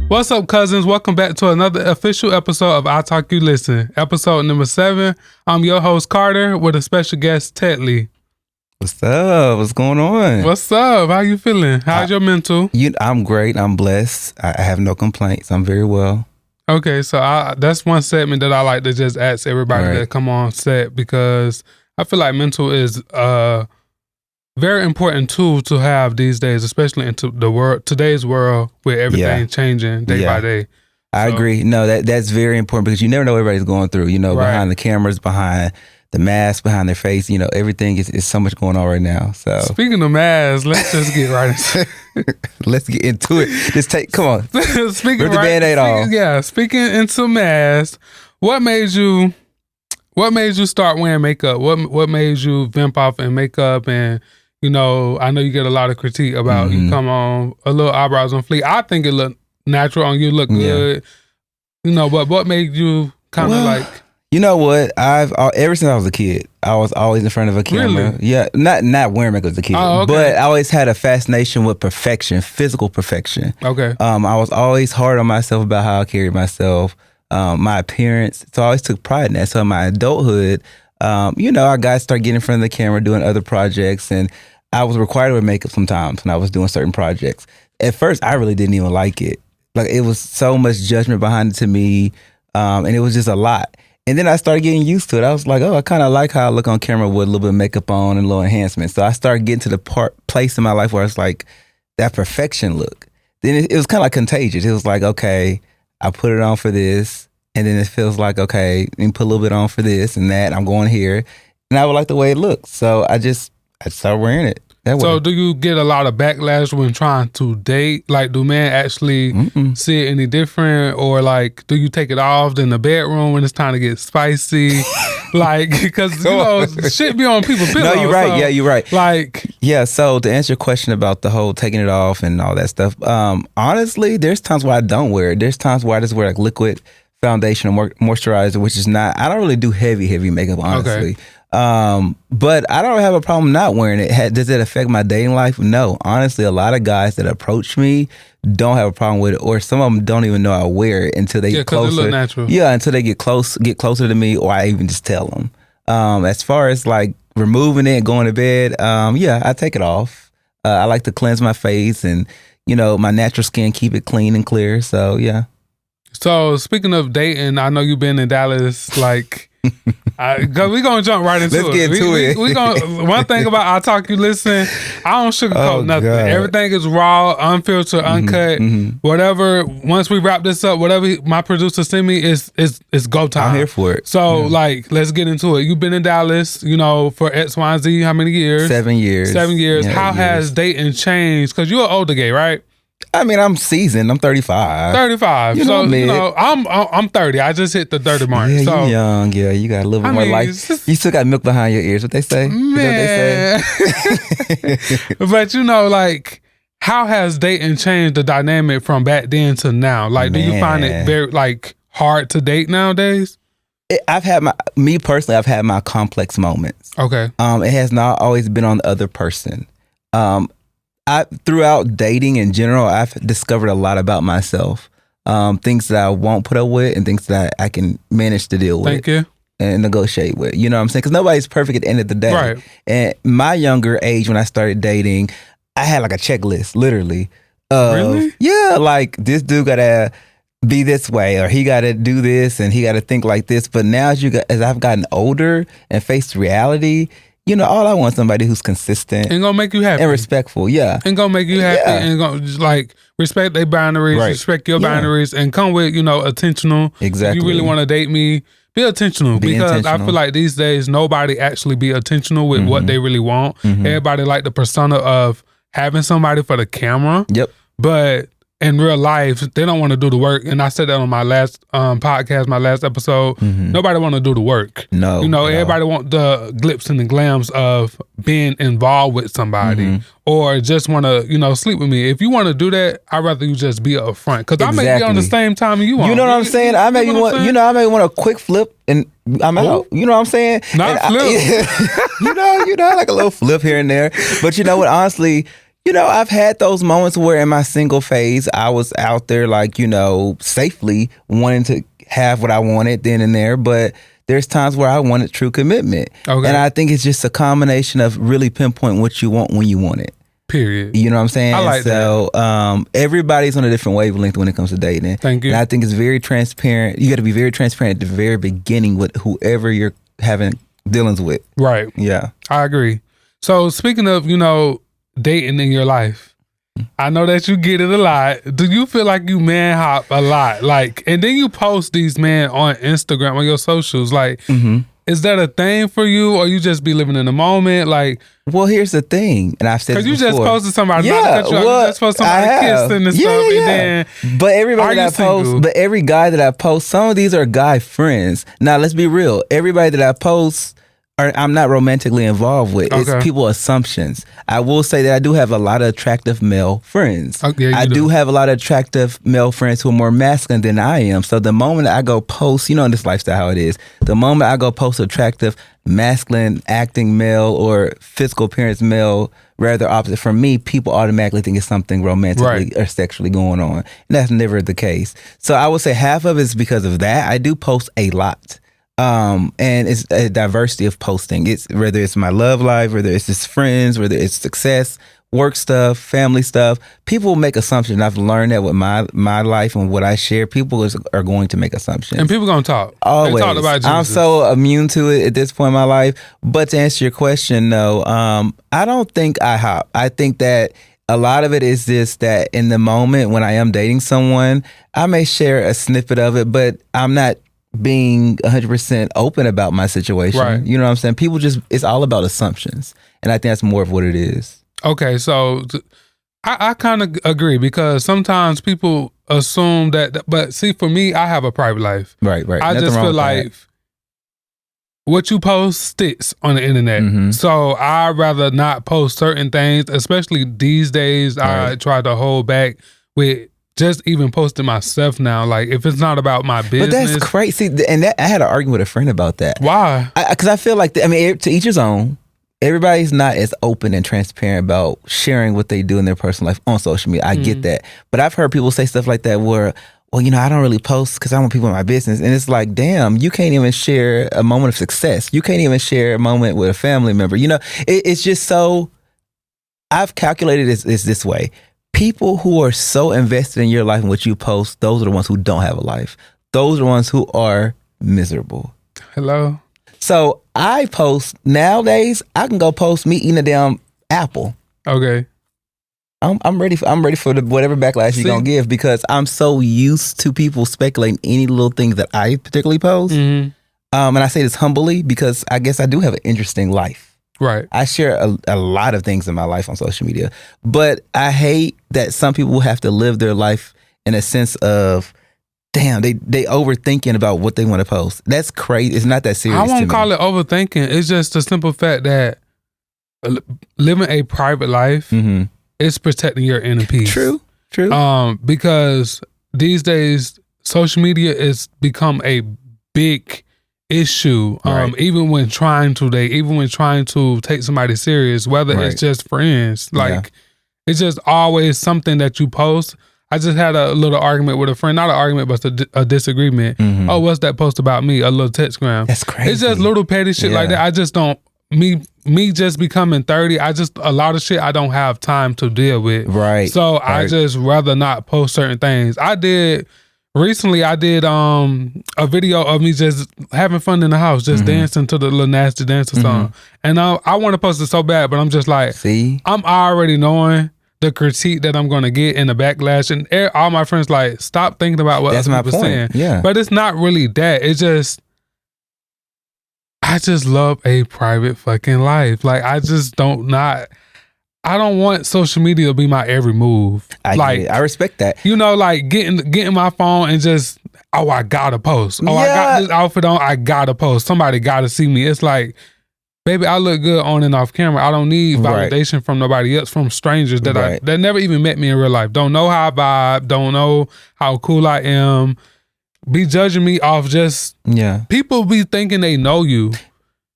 What's up, cousins? Welcome back to another official episode of I Talk You Listen, episode number 7. I'm your host, Carter, with a special guest, Tetley. What's up? What's going on? What's up? How you feeling? How's your mental? I'm great. I'm blessed. I have no complaints. I'm very well. Okay, so that's one segment that I like to just ask everybody that come on set, because I feel like mental is a very important tool to have these days, especially into today's world where everything's changing day by day. I agree. No, that's very important, because you never know what everybody's going through. You know, behind the cameras, behind the mask, behind their face. You know, everything is so much going on right now. So speaking of masks, let's just get right into it. Let's get into it. Come on. Rip the Band-Aid off. Yeah, speaking into masks, what made you start wearing makeup? What made you vamp off in makeup? And you know, I know you get a lot of critique about you come on a little eyebrows on fleek. I think it looked natural on you, look good. You know, but what made you kind of like? You know what? Ever since I was a kid, I was always in front of a camera. Really? Yeah, not wearing makeup as a kid, but I always had a fascination with perfection, physical perfection. Okay. I was always hard on myself about how I carried myself, my appearance. So I always took pride in that. So in my adulthood, you know, I got to start getting in front of the camera, doing other projects, and I was required to wear makeup sometimes when I was doing certain projects. At first, I really didn't even like it. Like, it was so much judgment behind it to me, and it was just a lot. And then I started getting used to it. I was like, oh, I kind of like how I look on camera with a little bit of makeup on and a little enhancement. So I started getting to the place in my life where it's like that perfection look. Then it was kind of like contagious. It was like, okay, I put it on for this, and then it feels like, okay, let me put a little bit on for this and that. I'm going here, and I would like the way it looks. So I started wearing it. So do you get a lot of backlash when trying to date? Like, do men actually see it any different? Or like, do you take it off in the bedroom when it's time to get spicy? Like, because, you know, shit be on people's pillows. No, you're right. Yeah, you're right. Like, yeah, so to answer your question about the whole taking it off and all that stuff, honestly, there's times where I don't wear it. There's times where I just wear like liquid foundation or moisturizer, which is not, I don't really do heavy makeup, honestly. Okay. But I don't have a problem not wearing it. Does it affect my dating life? No. Honestly, a lot of guys that approach me don't have a problem with it, or some of them don't even know I wear it until they get closer. It look natural. Yeah, until they get closer to me, or I even just tell them. As far as like removing it and going to bed, yeah, I take it off. I like to cleanse my face and, you know, my natural skin, keep it clean and clear. So, yeah. So, speaking of dating, I know you've been in Dallas, like, we're going to jump right into it. Let's get into it. We gonna, one thing about I Talk You Listen, I don't sugarcoat nothing. God. Everything is raw, unfiltered, uncut. Whatever, once we wrap this up, whatever my producer send me is go time. I'm here for it. So, like, let's get into it. You've been in Dallas, you know, for X, Y, and Z, how many years? 7 years. 7 years. Yeah, how has dating changed? Because you're an older gay, right? I mean, I'm seasoned. I'm 35. 35. You know, you know, I'm 30. I just hit the 30 mark. Yeah, so, you're young. Yeah, you got a little bit more life. You still got milk behind your ears. What they say? Man. But you know, like, how has dating changed the dynamic from back then to now? Like, do you find it very like hard to date nowadays? I've had my complex moments. Okay. It has not always been on the other person. Throughout dating in general, I've discovered a lot about myself. Things that I won't put up with and things that I can manage to deal with. Thank you. And negotiate with. You know what I'm saying? Because nobody's perfect at the end of the day. Right. And my younger age, when I started dating, I had like a checklist, literally. Really? Yeah, like this dude gotta be this way, or he gotta do this, and he gotta think like this. But now as I've gotten older and faced reality, you know, all I want is somebody who's consistent and gonna make you happy and respectful. Yeah, and gonna make you happy and gonna like respect their boundaries, respect your boundaries, and come with, you know, attentional. Exactly. If you really want to date me, be intentional. Because I feel like these days nobody actually be intentional with what they really want. Everybody like the persona of having somebody for the camera. Yep. But in real life, they don't want to do the work. And I said that on my last podcast, my last episode. Nobody want to do the work. No. Everybody want the glitz and the glams of being involved with somebody or just want to, sleep with me. If you want to do that, I'd rather you just be up front. Because I may be on the same time you want. You know what I'm saying? I may want a quick flip and I'm out. You know what I'm saying? Not and flip. Like a little flip here and there. But you know what? Honestly, I've had those moments where in my single phase, I was out there like, safely wanting to have what I wanted then and there. But there's times where I wanted true commitment. Okay. And I think it's just a combination of really pinpointing what you want when you want it. Period. You know what I'm saying? I like that. Everybody's on a different wavelength when it comes to dating. Thank you. And I think it's very transparent. You got to be very transparent at the very beginning with whoever you're having dealings with. Right. Yeah. I agree. So speaking of, dating in your life, I know that you get it a lot. Do you feel like you man hop a lot? And then you post these men on Instagram, on your socials. Is that a thing for you, or you just be living in the moment? Well, here's the thing, and I've said this before. Because you just posted somebody, you just posted somebody kissing and stuff, and then. But everybody that I post, but every guy that I post, some of these are guy friends. Now, let's be real. Everybody that I post, I'm not romantically involved with. Okay. It's people assumptions. I will say that I do have a lot of attractive male friends. Okay, I do have a lot of attractive male friends who are more masculine than I am. So the moment I go post, in this lifestyle how it is, the moment I go post attractive, masculine, acting male or physical appearance male, rather opposite from me, people automatically think it's something romantically or sexually going on. And that's never the case. So I would say half of it is because of that. I do post a lot. And it's a diversity of posting. It's whether it's my love life, whether it's just friends, whether it's success, work stuff, family stuff. People make assumptions. I've learned that with my life and what I share, people are going to make assumptions. And people gonna talk. Always. They talk about Jesus. I'm so immune to it at this point in my life. But to answer your question, no, I don't think I hop. I think that a lot of it is just that in the moment when I am dating someone, I may share a snippet of it, but I'm not being 100% open about my situation. Right. You know what I'm saying? People it's all about assumptions. And I think that's more of what it is. Okay, so I kind of agree because sometimes people assume that, but see, for me, I have a private life. Right. I Nothing just wrong feel with like what you post sticks on the internet. So I'd rather not post certain things, especially these days. Right. I try to hold back with just even posting myself now. If it's not about my business. But that's crazy. And I had an argument with a friend about that. Why? Because I feel like, to each his own. Everybody's not as open and transparent about sharing what they do in their personal life on social media. I get that. But I've heard people say stuff like that where, well, I don't really post because I want people in my business. And it's like, damn, you can't even share a moment of success. You can't even share a moment with a family member. It's just so, I've calculated it's this way. People who are so invested in your life and what you post, those are the ones who don't have a life. Those are the ones who are miserable. Hello? So I post nowadays. I can go post me eating a damn apple. Okay. I'm ready for whatever backlash you're gonna give because I'm so used to people speculating any little things that I particularly post. And I say this humbly because I guess I do have an interesting life. Right. I share a lot of things in my life on social media, but I hate that some people have to live their life in a sense of, damn, they overthinking about what they want to post. That's crazy. It's not that serious. I won't call it overthinking. It's just the simple fact that living a private life is protecting your inner peace. True. Because these days, social media has become a big issue. Right. Even when trying to take somebody serious, whether it's just friends, it's just always something that you post. I just had a little argument with a friend, not an argument, but a disagreement. Oh, what's that post about me? A little textgram. That's crazy. It's just little petty shit like that. I just don't, me just becoming 30, a lot of shit I don't have time to deal with. Right. So I just rather not post certain things. Recently I did a video of me just having fun in the house, just dancing to the Lil Nasty Dancer song. And I want to post it so bad, but I'm just like, see, I'm already knowing the critique that I'm going to get and the backlash. And all my friends like, stop thinking about what other people saying. Yeah. But it's not really that. It's just, I just love a private fucking life. I just don't I don't want social media to be my every move. I respect that. You know, like getting my phone and just, oh, I gotta post. Oh, I got this outfit on, I gotta post. Somebody gotta see me. It's like, baby, I look good on and off camera. I don't need validation from nobody else, from strangers that that never even met me in real life. Don't know how I vibe, don't know how cool I am. Be judging me off just people be thinking they know you.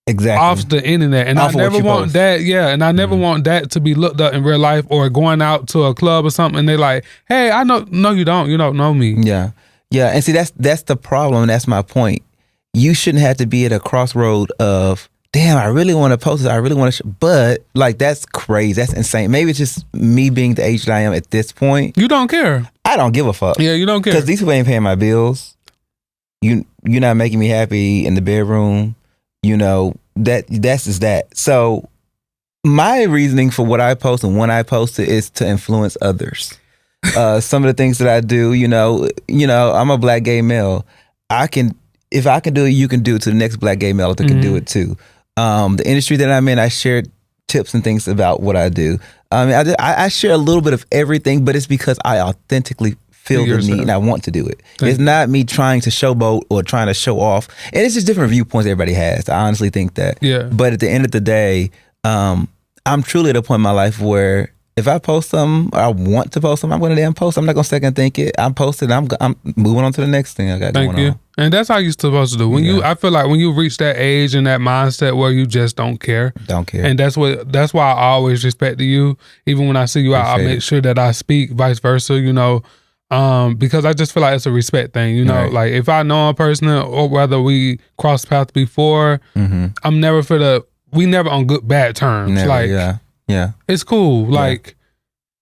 Exactly. Off the internet. And I never want that. Yeah. And I never want that to be looked up in real life, or going out to a club or something and they like, hey, I know. No, you don't. You don't know me. Yeah. Yeah. And see, that's the problem. That's my point. You shouldn't have to be at a crossroad of, damn, I really want to post this. I really want to, but like, that's crazy. That's insane. Maybe it's just me being the age that I am at this point. You don't care. I don't give a fuck. Yeah, you don't care. Because these people ain't paying my bills. You're not making me happy in the bedroom. You know, that's just that. So my reasoning for what I post and when I post it is to influence others. Some of the things that I do, you know, I'm a black gay male. If I can do it, you can do it to the next black gay male that can do it too. The industry that I'm in, I share tips and things about what I do. I share a little bit of everything, but it's because I authentically feel the need and I want to do it. It's not me trying to showboat or trying to show off. And it's just different viewpoints everybody has. I honestly think that. Yeah. But at the end of the day, I'm truly at a point in my life where if I post something, or I want to post something, I'm going to damn post. I'm not going to second think it. I'm posting. I'm moving on to the next thing I got going on. And that's how you're supposed to do. When I feel like when you reach that age and that mindset where you just don't care. Don't care. And that's why I always respect you. Even when I see you out, I make sure that I speak, vice versa, you know. Because I just feel like it's a respect thing, you know. Like if I know a person or whether we cross paths before, I'm never we never on bad terms. Never, like it's cool. Like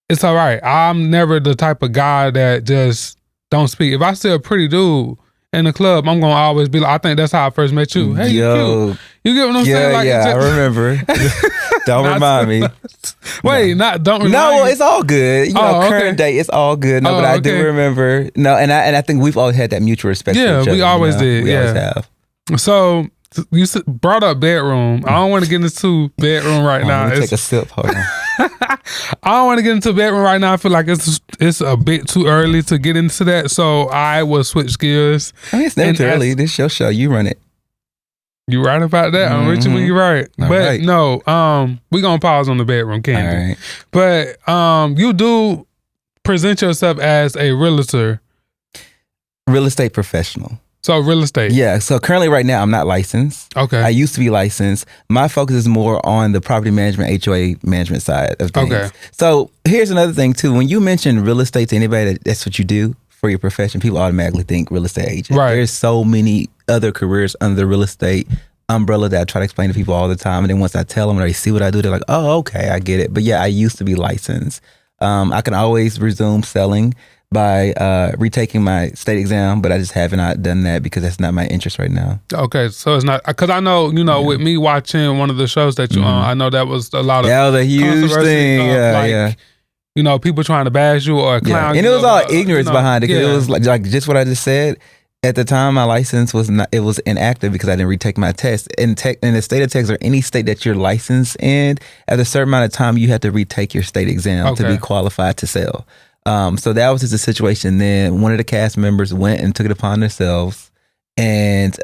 it's all right. I'm never the type of guy that just don't speak. If I see a pretty dude in the club, I'm gonna always be like, I think that's how I first met you. Hey, you cute. You get what I'm saying? Like, I remember. Don't remind me. Wait, don't remind No, it's all good. You know, current day, it's all good. No, but I do remember. No, and I think we've always had that mutual respect for each other. We always did. We always have. So you brought up bedroom. I don't want to get into bedroom right now. Let me take a sip. Hold on. I don't want to get into bedroom right now. I feel like it's a bit too early to get into that. So I will switch gears. I mean, it's never too early. This is your show. You run it. You right about that. I'm with you when you're right. But no, we're going to pause on the bedroom, Candy. But you do present yourself as a realtor. Real estate professional. So real estate. Yeah. So currently right now I'm not licensed. Okay. I used to be licensed. My focus is more on the property management, HOA management side of things. Okay. So here's another thing too. When you mention real estate to anybody that's what you do for your profession, people automatically think real estate agent. Right. There's so many other careers under the real estate umbrella that I try to explain to people all the time. And then once I tell them or they see what I do, they're like, oh, okay, I get it. But yeah, I used to be licensed. I can always resume selling by retaking my state exam, but I just haven't done that because that's not my interest right now. Okay, so it's not, because I know, you know, with me watching one of the shows that you on, I know that was a lot of that was a huge thing. You know, people trying to bash you or clown you. And it was all ignorance behind it. It was like just what I just said. At the time, my license was inactive because I didn't retake my test. In the state of Texas or any state that you're licensed in, at a certain amount of time, you have to retake your state exam to be qualified to sell. So that was just a situation. Then one of the cast members went and took it upon themselves and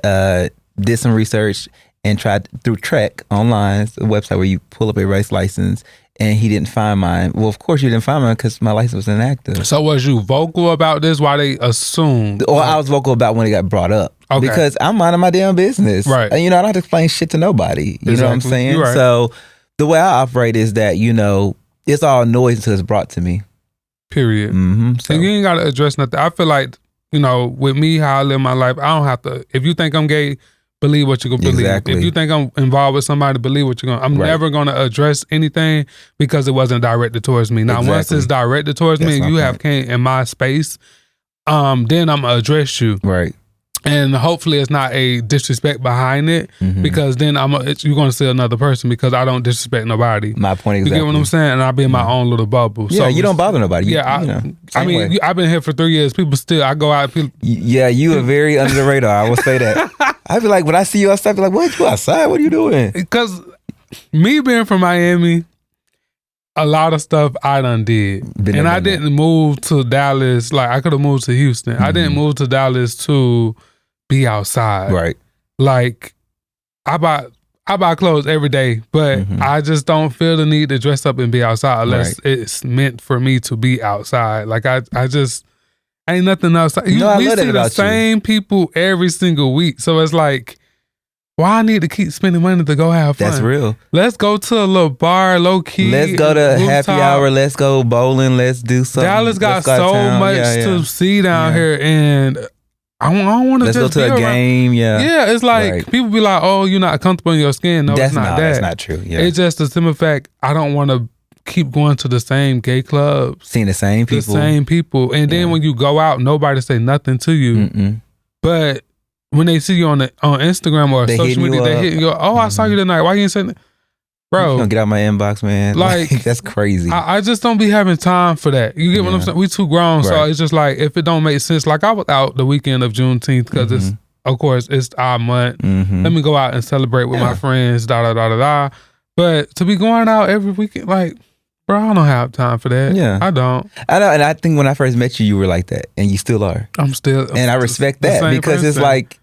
did some research and tried through Trek online, a website where you pull up a race license, and he didn't find mine. Well, of course you didn't find mine because my license was inactive. So was you vocal about this? Why they assumed? Or I was vocal about when it got brought up. Okay. Because I'm minding my damn business. Right. And, you know, I don't have to explain shit to nobody. You know what I'm saying? Right. So the way I operate is that, you know, it's all noise until it's brought to me. Period. So you ain't got to address nothing. I feel like, you know, with me, how I live my life, I don't have to, if you think I'm gay, believe what you're going to believe. Exactly. If you think I'm involved with somebody, believe what you're going to. I'm never going to address anything because it wasn't directed towards me. Now, once it's directed towards me and you have came in my space, then I'm going to address you. Right. And hopefully it's not a disrespect behind it because then you're going to see another person because I don't disrespect nobody. My point exactly. You get what I'm saying? And I'll be in my own little bubble. Yeah, so you don't bother nobody. Yeah, I mean, I've been here for 3 years. People still, I go out. Yeah, you are very under the radar. I will say that. I be like, when I see you outside, I be like, what, you outside? What are you doing? Because me being from Miami, a lot of stuff I done did. And I didn't move to Dallas. Like, I could have moved to Houston. I didn't move to Dallas to be outside. Right. Like, I buy clothes every day, but I just don't feel the need to dress up and be outside unless it's meant for me to be outside. Like, I just ain't nothing else. We see the same people every single week. So it's like, why I need to keep spending money to go have fun? That's real. Let's go to a little bar, low key. Let's go to happy hour. Let's go bowling. Let's do something. Dallas got so much to see down here, and I don't want to just go to a game. Yeah, it's like people be like, "Oh, you're not comfortable in your skin." No, it's not that. That's not true. Yeah, it's just the simple fact I don't want to keep going to the same gay clubs, seeing the same people, and then when you go out, nobody say nothing to you, but when they see you on Instagram or social media, they hit you. Oh, I saw you tonight. Why you ain't saying that? Bro, you don't get out my inbox, man. Like that's crazy. I just don't be having time for that. You get what I'm saying? We too grown, so it's just like if it don't make sense. Like I was out the weekend of Juneteenth because it's, of course, it's our month. Let me go out and celebrate with my friends. But to be going out every weekend, like, bro, I don't have time for that. Yeah, I don't. I know, and I think when I first met you, you were like that, and you still are. And I respect that because it's like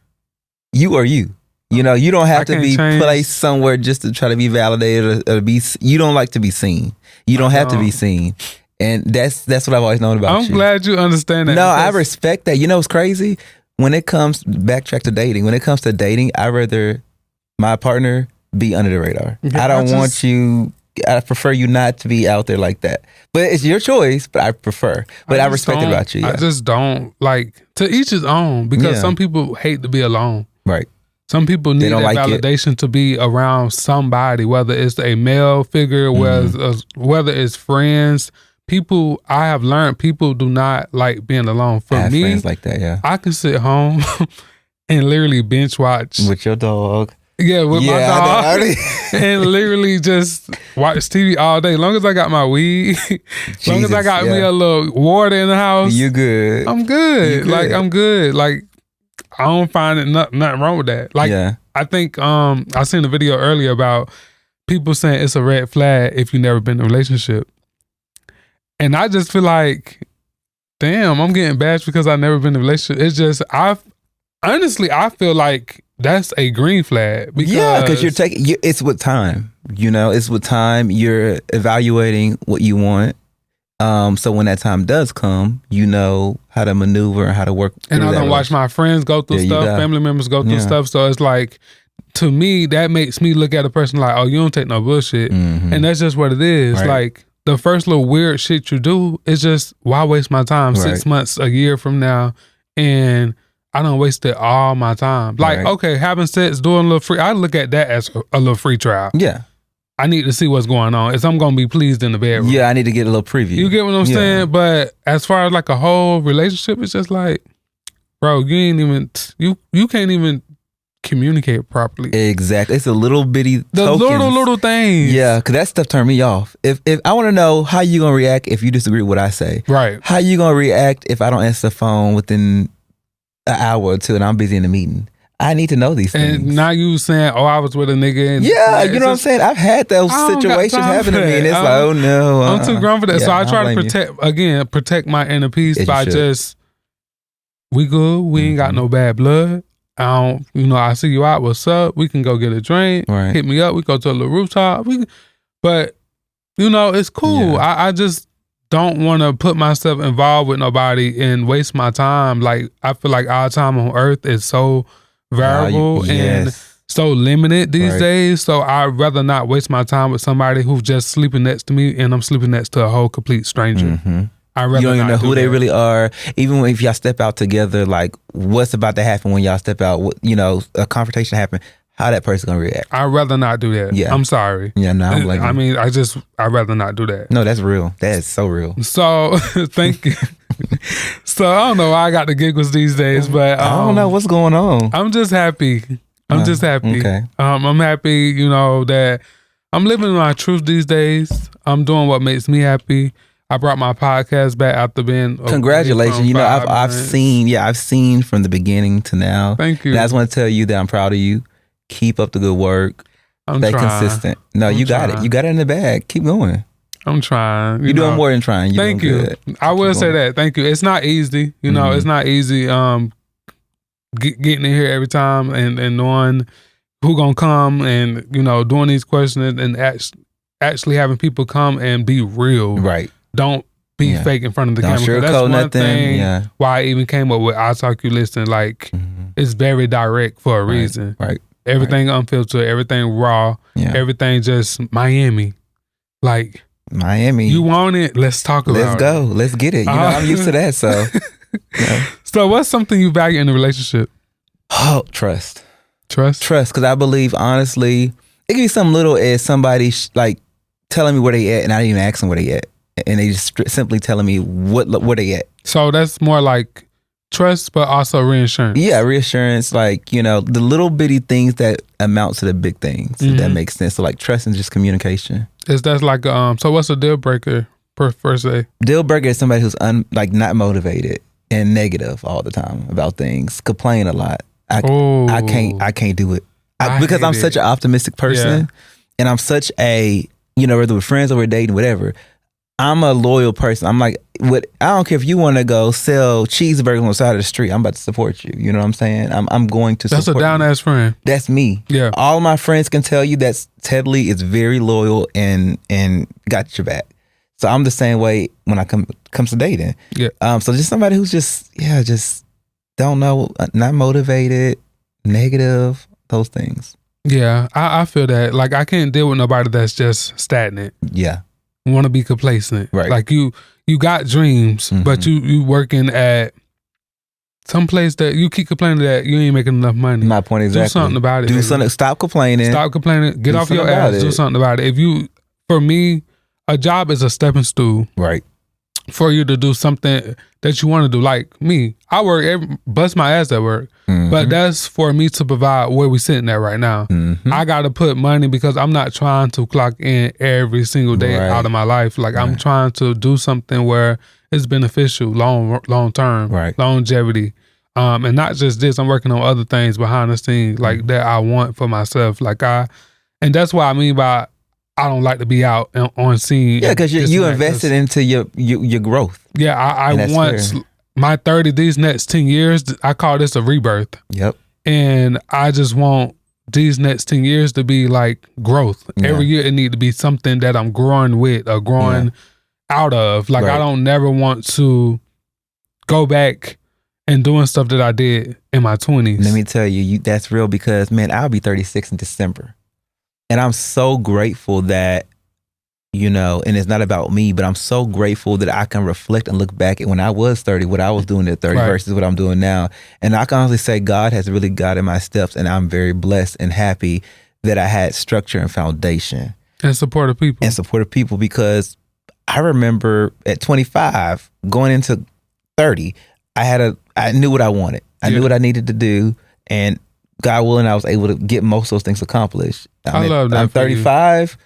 you are you. You know, you don't have to be placed somewhere just to try to be validated or be. You don't like to be seen. You don't have to be seen, and that's what I've always known about you. I'm glad you understand that. No, I respect that. You know what's crazy? When it comes backtrack to dating, when it comes to dating, I rather my partner be under the radar. I don't want you. I prefer you not to be out there like that. But it's your choice, but I prefer. But I respect it about you. Yeah. I just don't like, to each his own, because some people hate to be alone. Right. Some people need that validation to be around somebody, whether it's a male figure, whether it's friends. People, I have learned people do not like being alone. For me, friends like that, I can sit home and literally binge watch. With your dog. Yeah, with my dog. And literally just watch TV all day. Long as I got my weed, long as I got me a little water in the house. You good. I'm good. Like, I'm good. Like, I don't find it nothing wrong with that. Like, I think I seen a video earlier about people saying it's a red flag if you've never been in a relationship. And I just feel like, damn, I'm getting bashed because I've never been in a relationship. It's just, I feel like that's a green flag. Because you're taking, it's with time. You know, it's with time. You're evaluating what you want. So when that time does come, you know how to maneuver and how to work. And I don't watch my friends go through stuff, family members go through stuff. So it's like, to me, that makes me look at a person like, oh, you don't take no bullshit. And that's just what it is. Right. Like, the first little weird shit you do is just, why waste my time 6 months, a year from now, and I done wasted all my time. Like, okay, having sex, doing a little free, I look at that as a little free trial. Yeah. I need to see what's going on. If I'm going to be pleased in the bedroom. Yeah, I need to get a little preview. You get what I'm saying? But as far as like a whole relationship, it's just like, bro, you can't even communicate properly. Exactly. It's a little bitty little things. Yeah, because that stuff turned me off. If I want to know how you going to react if you disagree with what I say. Right. How you going to react if I don't answer the phone within an hour or two and I'm busy in a meeting? I need to know these things. And now you saying, oh, I was with a nigga. And you know what I'm saying? I've had those situations happen to me, and it's like, oh no. I'm too grown for that. So I try to protect my inner peace by just, we good. We ain't got no bad blood. I see you out. What's up? We can go get a drink. Right. Hit me up. We go to a little rooftop. But, it's cool. Yeah. I just don't want to put myself involved with nobody and waste my time. Like, I feel like our time on earth is so variable and so limited these days. So I'd rather not waste my time with somebody who's just sleeping next to me and I'm sleeping next to a whole complete stranger. I'd rather you don't even know who they really are. Even if y'all step out together, like what's about to happen when y'all step out, a confrontation happen, how that person gonna react. I'd rather not do that. Yeah. I'm sorry. Yeah, no, I'm like, I'd rather not do that. No, that's real. That is so real. So thank you. So I don't know why I got the giggles these days, but I don't know what's going on. I'm just happy. Just happy. Okay. I'm happy, that I'm living my truth these days. I'm doing what makes me happy. I brought my podcast back after being congratulations. I've seen from the beginning to now. Thank you. And I just want to tell you that I'm proud of you. Keep up the good work. I'm Stay trying. consistent. No, you got it. You got it in the bag. Keep going. I'm trying. You're doing more than trying. You're Thank doing you. good. I will say that. Thank you. It's not easy. You know, it's not easy getting in here every time and knowing who gonna come and, you know, doing these questions and actually having people come and be real. Right. Don't be fake in front of the Don't camera. That's one nothing. thing why I even came up with I Talk You Listen. Like, it's very direct for a reason. Right. Everything unfiltered, everything raw, everything just Miami. Like, Miami. You want it? Let's talk about it. Let's go. Let's get it. You know, I'm used to that. So, So what's something you value in a relationship? Oh, trust. Trust? Trust. Because I believe, honestly, it can be something little as somebody like telling me where they at and I didn't even ask them where they at. And they just simply telling me where they at. So that's more like trust, but also reassurance. Yeah, reassurance, like, you know, the little bitty things that amount to the big things, if that makes sense. So like trust and just communication. That's like, so what's a deal breaker per se? Deal breaker is somebody who's not motivated and negative all the time about things, complain a lot. I can't do it. Because I'm such an optimistic person and I'm such a, you know, whether we're friends or we're dating, whatever, I'm a loyal person. I'm like, I don't care if you want to go sell cheeseburgers on the side of the street. I'm about to support you. You know what I'm saying? I'm going to support you. That's a down-ass friend. That's me. Yeah. All my friends can tell you that Ted Lee is very loyal and got your back. So I'm the same way when I comes to dating. Yeah. So just somebody who's just don't know, not motivated, negative, those things. Yeah, I feel that. Like, I can't deal with nobody that's just stagnant. Yeah. Want to be complacent. Right. Like, you got dreams, but you working at some place that you keep complaining that you ain't making enough money. My point exactly. Do something about it. Do something. Stop complaining. Stop complaining. Get off your ass. Do something about it. For me, a job is a stepping stool. Right. For you to do something that you want to do. Like me, I work, bust my ass at work, but that's for me to provide where we sitting at right now. I got to put money because I'm not trying to clock in every single day out of my life. Like I'm trying to do something where it's beneficial, long term, longevity. And not just this, I'm working on other things behind the scenes like that I want for myself. And that's what I mean by I don't like to be out on scene. Yeah, because you invested into your growth. Yeah, I want my 30, these next 10 years, I call this a rebirth. Yep. And I just want these next 10 years to be like growth. Yeah. Every year it need to be something that I'm growing with or growing out of. Like I don't never want to go back and doing stuff that I did in my 20s. Let me tell you, that's real because, man, I'll be 36 in December. And I'm so grateful that, you know, and it's not about me, but I'm so grateful that I can reflect and look back at when I was 30, what I was doing at 30 versus what I'm doing now. And I can honestly say God has really guided my steps, and I'm very blessed and happy that I had structure and foundation. And supportive people. Because I remember at 25, going into 30, I knew what I wanted. I knew what I needed to do, and God willing, I was able to get most of those things accomplished. I love that. I'm 35.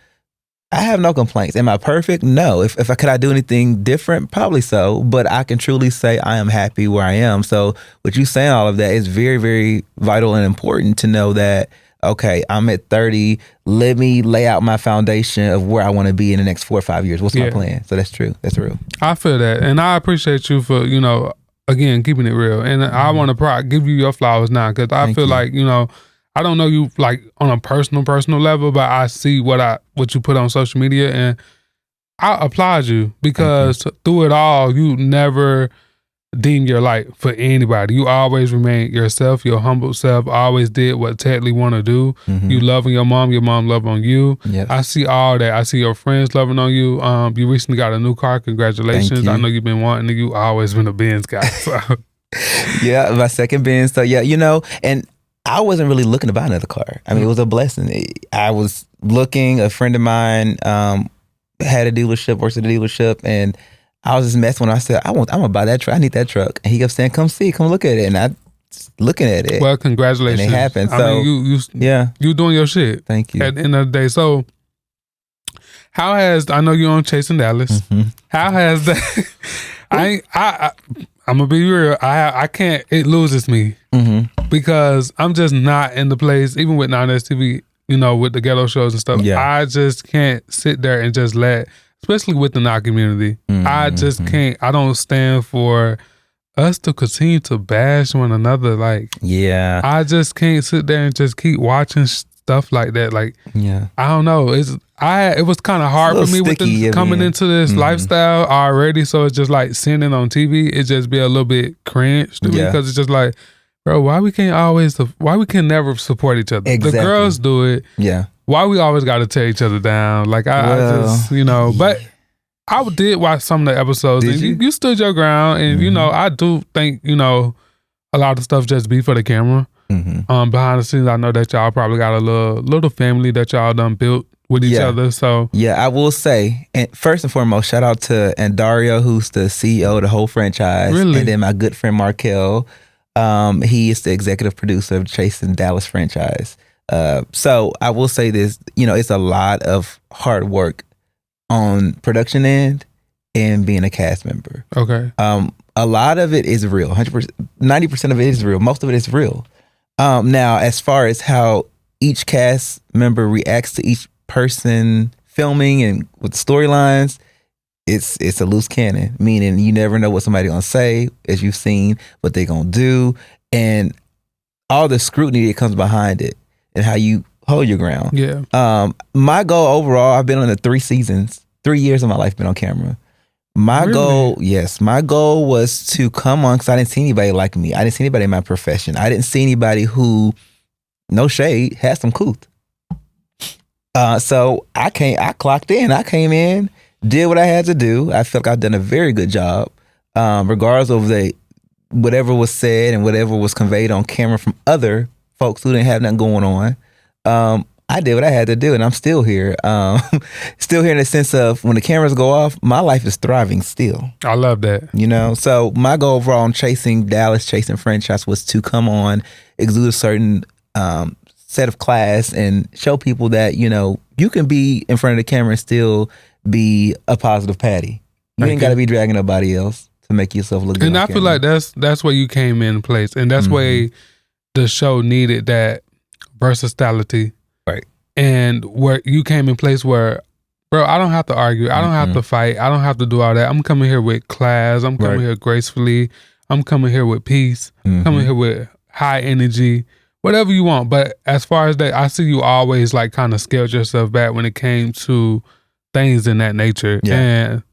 I have no complaints. Am I perfect? No. If could I do anything different? Probably so. But I can truly say I am happy where I am. So with you saying all of that, it's very, very vital and important to know that, okay, I'm at 30. Let me lay out my foundation of where I want to be in the next 4 or 5 years. What's my plan? So that's true. That's real. I feel that. And I appreciate you for, you know, again, keeping it real. And I want to give you your flowers now because I feel like, you know, I don't know you like on a personal level, but I see what you put on social media, and I applaud you because through it all, you never deem your light for anybody. You always remain yourself, your humble self, always did what Ted Lee want to do. You loving your mom love on you. Yes. I see all that. I see your friends loving on you. You recently got a new car. Congratulations. I know you've been wanting it. You always been a Benz guy. So. Yeah, my second Benz. So yeah, you know, and I wasn't really looking to buy another car. I mean, it was a blessing. I was looking, a friend of mine had a dealership, works at a dealership, and I was just messing when I said, I'm gonna buy that truck. I need that truck. And he kept saying, come look at it. And I looking at it. Well, congratulations. And it happened. So I mean, you doing your shit. Thank you. At the end of the day. So I know you're on Chasing Dallas. How has that I'm gonna be real. I can't. It loses me because I'm just not in the place. Even with 9S TV, you know, with the ghetto shows and stuff, I just can't sit there and just let especially within our community. I just can't. I don't stand for us to continue to bash one another. Like, yeah, I just can't sit there and just keep watching stuff like that. Like, yeah, I don't know. It was kind of hard for me with coming into this lifestyle already. So it's just like seeing it on TV. It just be a little bit cringe to me because it's just like, bro, why we can never support each other? Exactly. The girls do it. Yeah. Why we always got to tear each other down? Like I just, but I did watch some of the episodes and you stood your ground. And, I do think, a lot of stuff just be for the camera. Behind the scenes, I know that y'all probably got a little family that y'all done built with each other. So I will say, and first and foremost, shout out to Andario, who's the CEO of the whole franchise. Really? And then my good friend Markel. He is the executive producer of Chasing Dallas franchise. So I will say this, it's a lot of hard work on production end and being a cast member. Okay. A lot of it is real. 100%, 90% of it is real. Most of it is real. Now, as far as how each cast member reacts to each person filming and with storylines, it's a loose cannon, meaning you never know what somebody's gonna say, as you've seen, what they're gonna do, and all the scrutiny that comes behind it and how you hold your ground. Yeah. My goal overall, I've been on the 3 seasons, 3 years of my life been on camera. My goal was to come on because I didn't see anybody like me. I didn't see anybody in my profession. I didn't see anybody who, no shade, had some couth. So I clocked in. I came in, did what I had to do. I felt like I'd done a very good job, regardless of whatever was said and whatever was conveyed on camera from other folks who didn't have nothing going on. I did what I had to do, and I'm still here. Still here in the sense of when the cameras go off, my life is thriving still. I love that. So my goal overall on Chasing Dallas, Chasing franchise was to come on, exude a certain set of class and show people that, you can be in front of the camera and still be a positive Patty. You ain't got to be dragging nobody else to make yourself look good. And I feel like that's where you came in place. And that's why the show needed that versatility. Right. And where you came in place where, bro, I don't have to argue. I don't have to fight. I don't have to do all that. I'm coming here with class. I'm coming here gracefully. I'm coming here with peace. Coming here with high energy. Whatever you want. But as far as that, I see you always like kind of scaled yourself back when it came to things in that nature. Yeah. And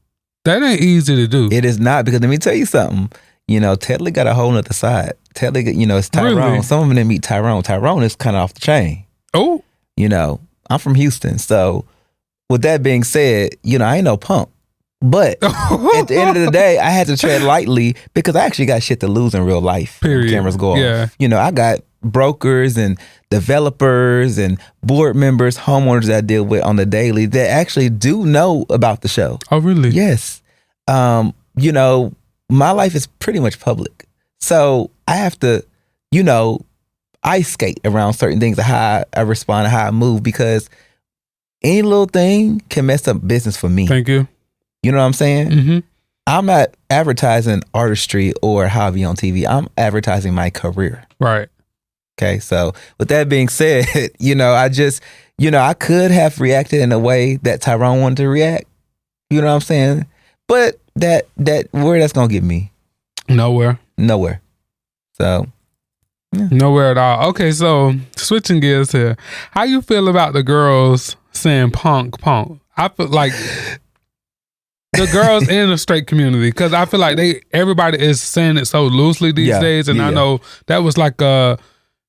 that ain't easy to do. It is not, because let me tell you something. Tedley got a whole nother side. Tedley, it's Tyrone. Really? Some of them didn't meet Tyrone. Tyrone is kind of off the chain. Oh. I'm from Houston. So with that being said, I ain't no punk. But at the end of the day, I had to tread lightly because I actually got shit to lose in real life. Period. When cameras go off. Yeah. I got brokers and developers and board members, homeowners that I deal with on the daily that actually do know about the show. Oh, really? Yes. My life is pretty much public. So I have to, ice skate around certain things, how I respond, how I move, because any little thing can mess up business for me. Thank you. You know what I'm saying? Mm-hmm. I'm not advertising artistry or how I be on TV. I'm advertising my career. Right. Okay. So with that being said, I just, I could have reacted in a way that Tyrone wanted to react. You know what I'm saying? But that where that's gonna get me? Nowhere. So yeah. Nowhere at all. Okay, so switching gears here. How you feel about the girls saying punk? I feel like the girls in the straight community, because I feel like everybody is saying it so loosely these days, and I know that was like a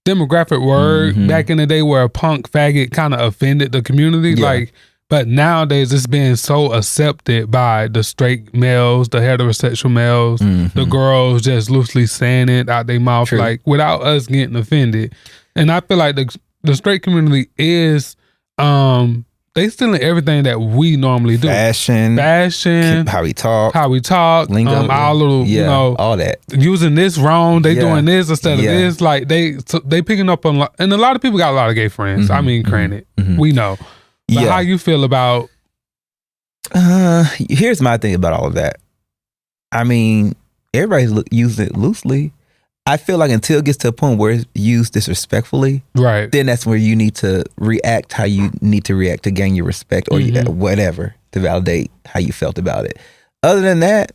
demographic word back in the day where punk, faggot kind of offended the community. Yeah. But nowadays it's being so accepted by the straight males, the heterosexual males, the girls just loosely saying it out their mouth, without us getting offended. And I feel like the straight community is, they stealing everything that we normally do. Fashion, how we talk, lingo, our little, all that. Using this wrong, they doing this instead of this. Like they picking up on, and a lot of people got a lot of gay friends. I mean, granted, we know. But how you feel about? Here's my thing about all of that. I mean, everybody's using it loosely. I feel like until it gets to a point where it's used disrespectfully, right? Then that's where you need to react how you need to react to gain your respect or whatever. to validate how you felt about it. Other than that,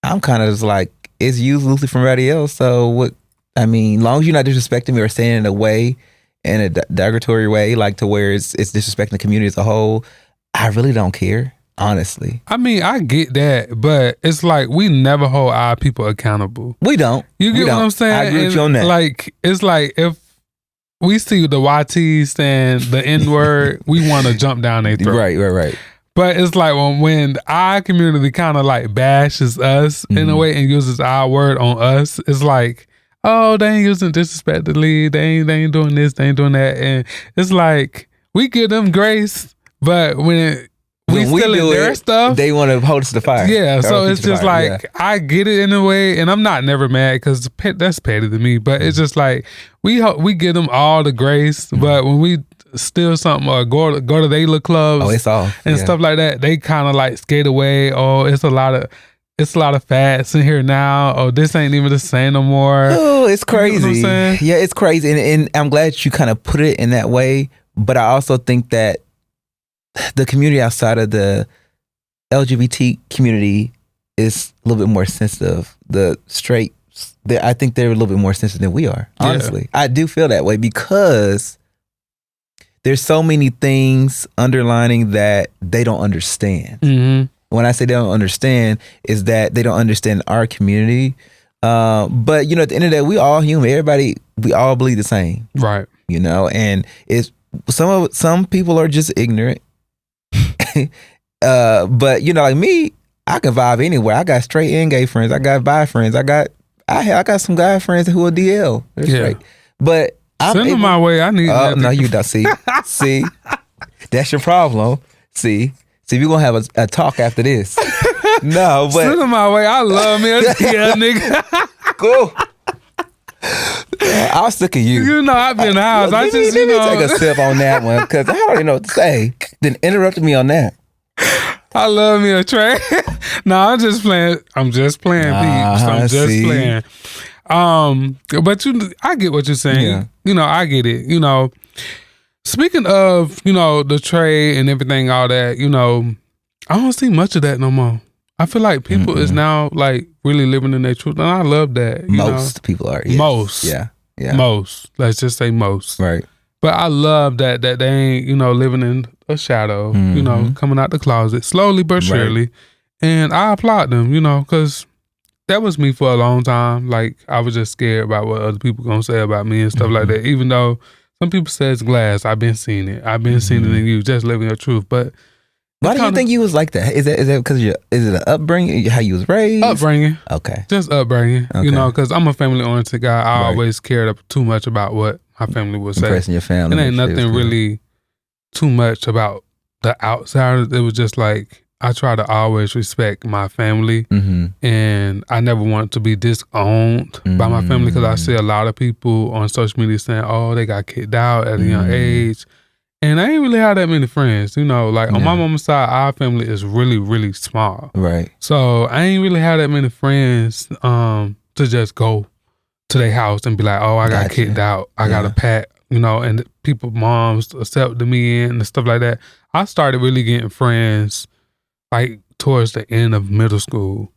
I'm kind of just like, it's used loosely from everybody else. So what? I mean, as long as you're not disrespecting me or saying it in a way, in a derogatory way, like to where it's disrespecting the community as a whole, I really don't care, honestly. I mean, I get that, but it's like we never hold our people accountable. We don't. You get what I'm saying? I agree with you on that. Like, it's like if we see the YTs and the N-word, we want to jump down their throat. Right. But it's like when our community kind of like bashes us in a way and uses our word on us, it's like, oh, they ain't using disrespectfully. They ain't doing this. They ain't doing that. And it's like we give them grace, but when we still in their stuff, they want to hold us to the fire. Yeah, so it's just like I get it in a way, and I'm not never mad because that's petty to me. But it's just like we give them all the grace, but when we steal something or go to their little clubs, it's off and stuff like that, they kind of like skate away. Oh, it's a lot of fats in here now. Oh, this ain't even the same no more. Oh, it's crazy. You know what I'm saying? Yeah, it's crazy, and I'm glad you kind of put it in that way. But I also think that the community outside of the LGBT community is a little bit more sensitive. The straight, I think they're a little bit more sensitive than we are. Honestly, I do feel that way because there's so many things underlining that they don't understand. Mm-hmm. When I say they don't understand, is that they don't understand our community. But you know, at the end of the day, we all human. Everybody, we all believe the same, right? You know, and it's some people are just ignorant. But you know, like me, I can vibe anywhere. I got straight and gay friends. I got bi friends. I got some guy friends who are DL. They're straight. But send them my way. I need. No, you don't. See, that's your problem. See, we're gonna have a talk after this. No, but send them my way. I love me a DL nigga. Cool. I'll stick at you. You know, I've been in the house. Let me take a sip on that one because I don't even know what to say. Then interrupted me on that. I love me a Trey. No, I'm just playing. I'm just playing, peeps. I'm just playing. But I get what you're saying. Yeah. You know, I get it. You know, speaking of, you know, the Trey and everything, all that. You know, I don't see much of that no more. I feel like people is now like really living in their truth, and I love that. Most people are. Yes. Most. Yeah. Most. Let's just say most. Right. But I love that they ain't, you know, living in a shadow, you know, coming out the closet slowly but surely. Right. And I applaud them, you know, because that was me for a long time. Like, I was just scared about what other people gonna say about me and stuff like that. Even though some people say it's glass, I've been seeing it. I've been seeing it in you, just living your truth. But why do you think you was like that? Is that because is it an upbringing? How you was raised? Upbringing. Okay. Just upbringing. Okay. You know, because I'm a family oriented guy. I always cared too much about what my family would say. Impressing your family. It ain't nothing really too much about the outsiders. It was just like, I try to always respect my family, and I never want to be disowned by my family, because I see a lot of people on social media saying, oh, they got kicked out at a young age. And I ain't really had that many friends, you know, like on my mama's side, our family is really, really small. Right. So I ain't really had that many friends to just go to their house and be like, oh, I got kicked out. I got a pat, you know, and people, moms accepted me in and stuff like that. I started really getting friends like towards the end of middle school.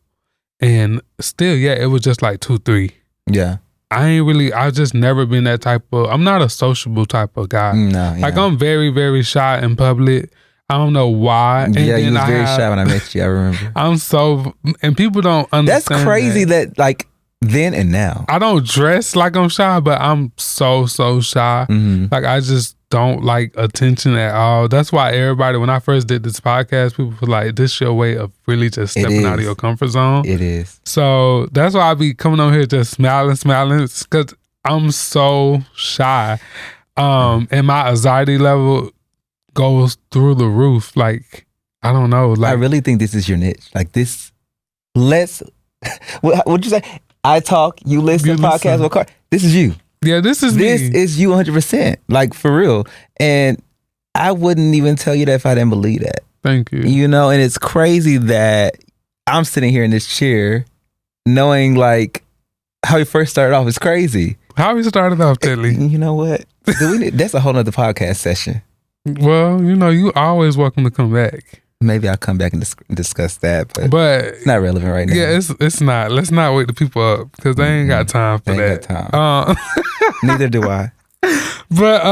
And still, it was just like 2, 3. Yeah. I just never been that type of, I'm not a sociable type of guy. No. Like, I'm very, very shy in public. I don't know why. And you was very shy when I met you, I remember. And people don't understand. That's crazy that like then and now. I don't dress like I'm shy, but I'm so shy. Like, I just don't like attention at all. That's why everybody, when I first did this podcast, people were like, this your way of really just stepping out of your comfort zone. It is. So that's why I be coming on here just smiling, because I'm so shy. And my anxiety level goes through the roof. Like, I don't know. Like, I really think this is your niche. Like this, what'd you say? I talk, you listen, podcast with Car. This is you. Yeah, this is me. This is you 100%. Like, for real. And I wouldn't even tell you that if I didn't believe that. Thank you. You know, and it's crazy that I'm sitting here in this chair knowing like how you first started off is crazy. How we started off, Tedley? You know what? That's a whole nother podcast session. Well, you know, you always welcome to come back. Maybe I'll come back and discuss that, but it's not relevant right now. Yeah, it's not. Let's not wake the people up because they ain't got time for They that. ain't got time. Neither do I. But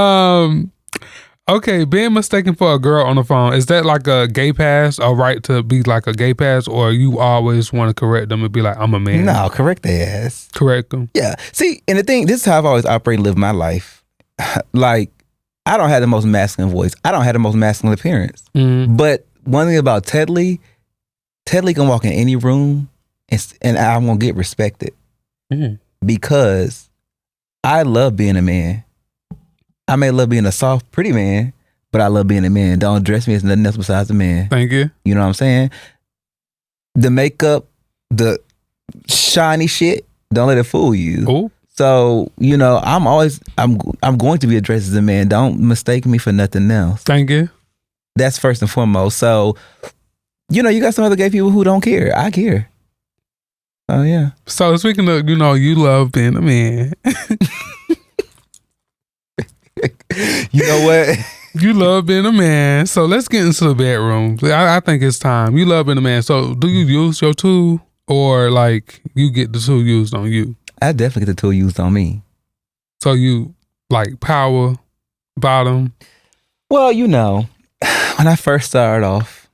okay, being mistaken for a girl on the phone, is that like a gay pass, a right to be like a gay pass, or you always want to correct them and be like, I'm a man? No, correct their ass. Correct them. Yeah. See, and the thing, this is how I've always operated and lived my life. Like, I don't have the most masculine voice. I don't have the most masculine appearance. Mm-hmm. But one thing about Ted Lee can walk in any room and I'm going to get respected. Mm-hmm. Because I love being a man. I may love being a soft, pretty man, but I love being a man. Don't dress me as nothing else besides a man. Thank you. You know what I'm saying? The makeup, the shiny shit, don't let it fool you. Ooh. So, you know, I'm going to be addressed as a man. Don't mistake me for nothing else. Thank you. That's first and foremost. So, you know, you got some other gay people who don't care. I care. Oh, yeah. So speaking of, you know, you love being a man. You know what? You love being a man. So let's get into the bedroom. I think it's time. You love being a man. So do you use your tool or like you get the tool used on you? I definitely get the tool used on me. So you like power, bottom? Well, you know, when I first started off,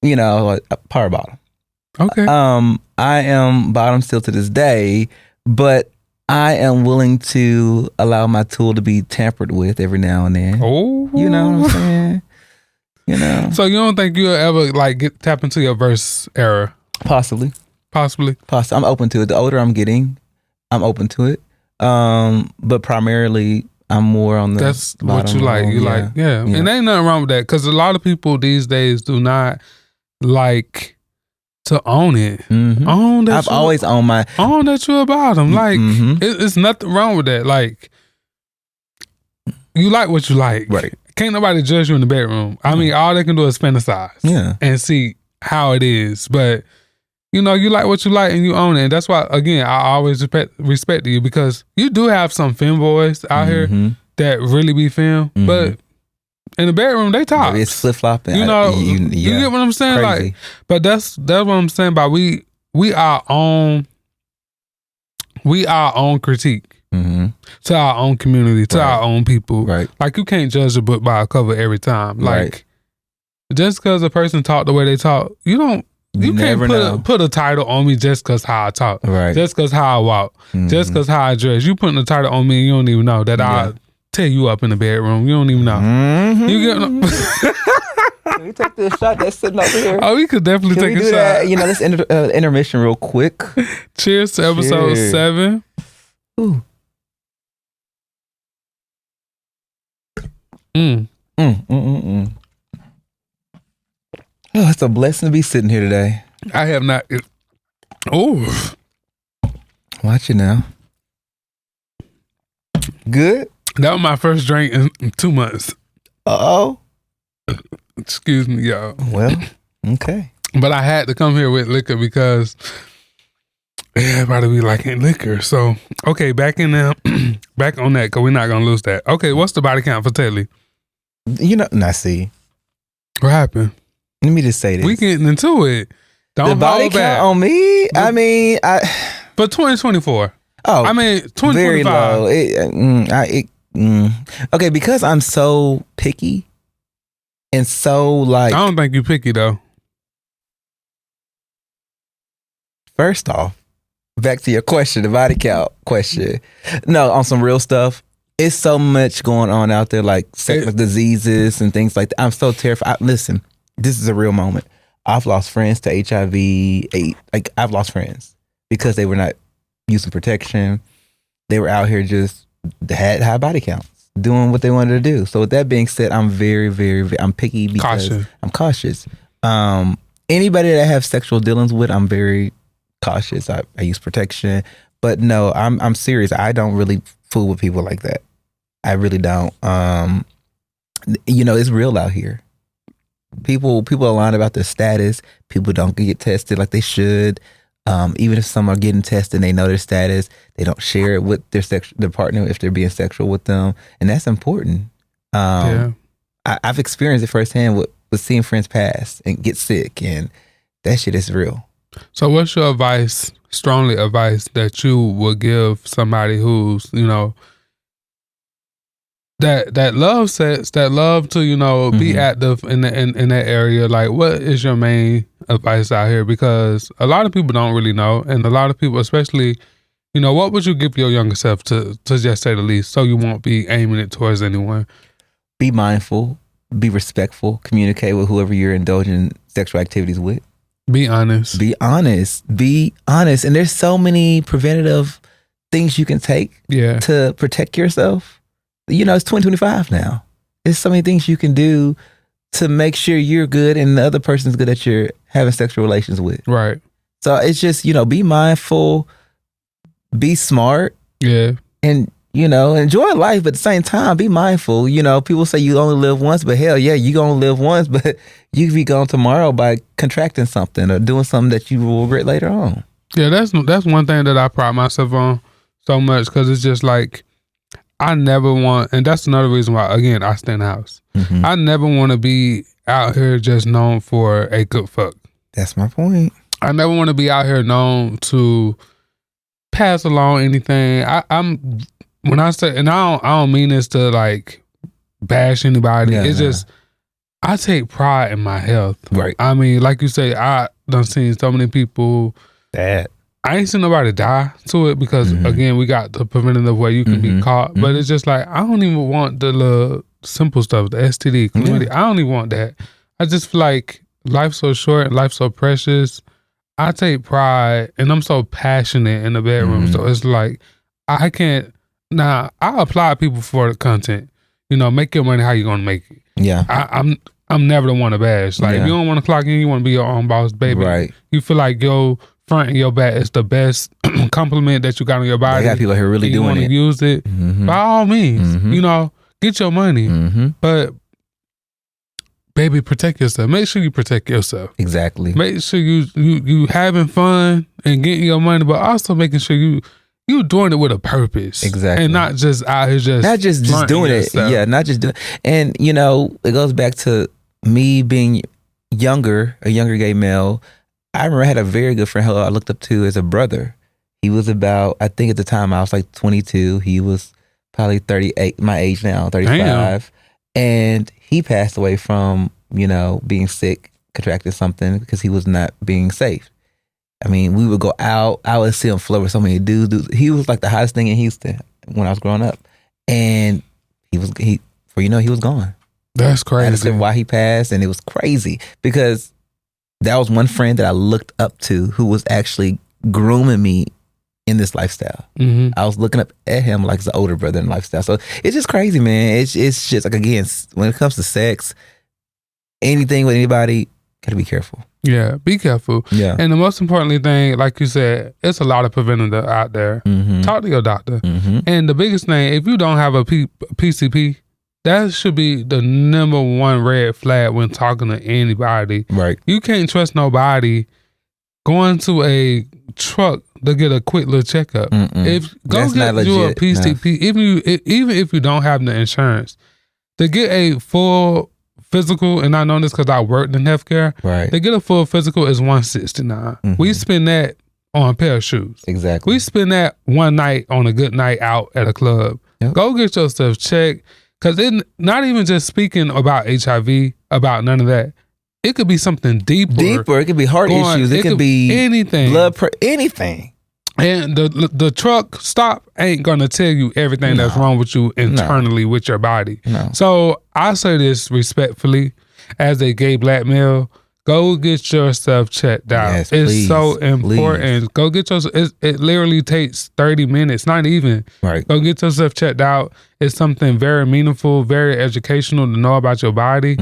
you know, like, power bottom. Okay. I am bottom still to this day, but I am willing to allow my tool to be tampered with every now and then. Oh, you know what I'm saying? You know. So you don't think you'll ever like tap into your verse era? Possibly. I'm open to it. The older I'm getting, I'm open to it. But primarily, I'm more on the. That's what you like. You like, yeah. And there ain't nothing wrong with that because a lot of people these days do not like to own it. Mm-hmm. I've always owned own that you're a bottom. Like it's nothing wrong with that. Like you like what you like. Right. Can't nobody judge you in the bedroom. I mean, all they can do is fantasize. And see how it is. But you know, you like what you like and you own it. And that's why, again, I always respect you because you do have some femboys out here that really be femme. But in the bedroom, they talk. It's flip flopping. You know, you get what I'm saying? Crazy. Like, but that's what I'm saying about we our own critique to our own community, to our own people. Right. Like you can't judge a book by a cover every time. Like just because a person talk the way they talk, you can't put a title on me just because how I talk. Right. Just because how I walk. Just because how I dress. You putting a title on me and you don't even know that I tear you up in the bedroom. You don't even know. You get. Can we take this shot that's sitting over here? Oh, we could definitely take a shot. That? You know, let's intermission real quick. Cheers to episode 7. Ooh. Oh, it's a blessing to be sitting here today. I have not. Oh, watch it now. Good. That was my first drink in 2 months. Uh-oh. Excuse me, y'all. Well, okay. But I had to come here with liquor because everybody be liking liquor. So, okay, back on that because we're not going to lose that. Okay, what's the body count for Tedley? You know, now see. What happened? Let me just say this. We getting into it. Don't the body hold back. count on me? I mean, For 2024. Oh, I mean, 2025. Very low. Okay, because I'm so picky and so like. I don't think you picky though. First off, back to your question, the body count question. No, on some real stuff. It's so much going on out there, like sexual diseases and things like that. I'm so terrified. Listen, this is a real moment. I've lost friends to HIV. Like I've lost friends because they were not using protection. They were out here just had high body counts, doing what they wanted to do. So with that being said, I'm very, very, I'm picky because I'm cautious. Anybody that I have sexual dealings with, I'm very cautious. I use protection, but no, I'm serious. I don't really fool with people like that. I really don't. You know, it's real out here. People are lying about their status. People don't get tested like they should. Even if some are getting tested and they know their status, they don't share it with their partner if they're being sexual with them, and that's important. I've experienced it firsthand with with seeing friends pass and get sick, and that shit is real. So what's your advice, strongly advice, that you would give somebody who's, you know, that love sex, that love to, you know, be active in that area? Like, what is your main advice out here? Because a lot of people don't really know, and a lot of people, especially, you know, what would you give your younger self to just say the least, so you won't be aiming it towards anyone? Be mindful, be respectful, communicate with whoever you're indulging sexual activities with. Be honest. Be honest. Be honest. And there's so many preventative things you can take to protect yourself. You know, it's 2025 now. There's so many things you can do to make sure you're good and the other person's good that you're having sexual relations with. Right. So it's just, you know, be mindful, be smart. Yeah. And, you know, enjoy life, but at the same time, be mindful. You know, people say you only live once, but hell yeah, you gonna live once, but you could be gone tomorrow by contracting something or doing something that you will regret later on. Yeah, that's one thing that I pride myself on so much, because it's just like, I never want, and that's another reason why, again, I stay in the house. I never want to be out here just known for a good fuck. That's my point. I never want to be out here known to pass along anything. When I say, and I don't mean this to like bash anybody. It's just, I take pride in my health. Right. I mean, like you say, I done seen so many people that I ain't seen nobody die to it, because again, we got the preventative way you can be caught. But it's just like, I don't even want the little simple stuff, the STD, chlamydia. I don't even want that. I just feel like life's so short and life's so precious. I take pride, and I'm so passionate in the bedroom. So it's like, I can't. Now, I applaud people for the content. You know, make your money how you gonna make it. Yeah. I'm never the one to bash. Like, if you don't want to clock in, you want to be your own boss, baby. Right. You feel like your front and your back is the best compliment that you got on your body. They got people here really doing it. You want to use it, by all means. You know, get your money. But, baby, protect yourself. Make sure you protect yourself. Exactly. Make sure you having fun and getting your money, but also making sure you doing it with a purpose. Exactly. And not just out here not just doing yourself. Yeah, not just doing. And, you know, it goes back to me being a younger gay male. I remember I had a very good friend who I looked up to as a brother. He was about, I think at the time I was like 22. He was probably 38, my age now, 35. Damn. And he passed away from, you know, being sick, contracted something because he was not being safe. I mean, we would go out. I would see him flirt with so many dudes. He was like the hottest thing in Houston when I was growing up. And he was gone. That's crazy. I understand why he passed, and it was crazy because that was one friend that I looked up to who was actually grooming me in this lifestyle. I was looking up at him like he's an older brother in lifestyle. So it's just crazy, man. It's just like, again, when it comes to sex, anything with anybody, gotta be careful. Yeah, be careful. Yeah. And the most importantly thing, like you said, it's a lot of preventative out there. Talk to your doctor. And the biggest thing, if you don't have a PCP, that should be the number one red flag when talking to anybody. Right. You can't trust nobody going to a truck to get a quick little checkup. Go get you a PCP. Even if you don't have the insurance, to get a full physical, and I know this because I worked in healthcare. Right. To get a full physical is $169. We spend that on a pair of shoes. Exactly. We spend that one night on a good night out at a club. Yep. Go get yourself checked. Because it's not even just speaking about HIV, about none of that. It could be something deeper. It could be heart issues. It could be anything. Blood pressure, anything. And the truck stop ain't going to tell you everything that's wrong with you internally with your body. So I say this respectfully as a gay black male. Go get yourself checked out. Yes, it's so important. Please. Go get yourself. It literally takes 30 minutes, not even. Right. Go get yourself checked out. It's something very meaningful, very educational to know about your body.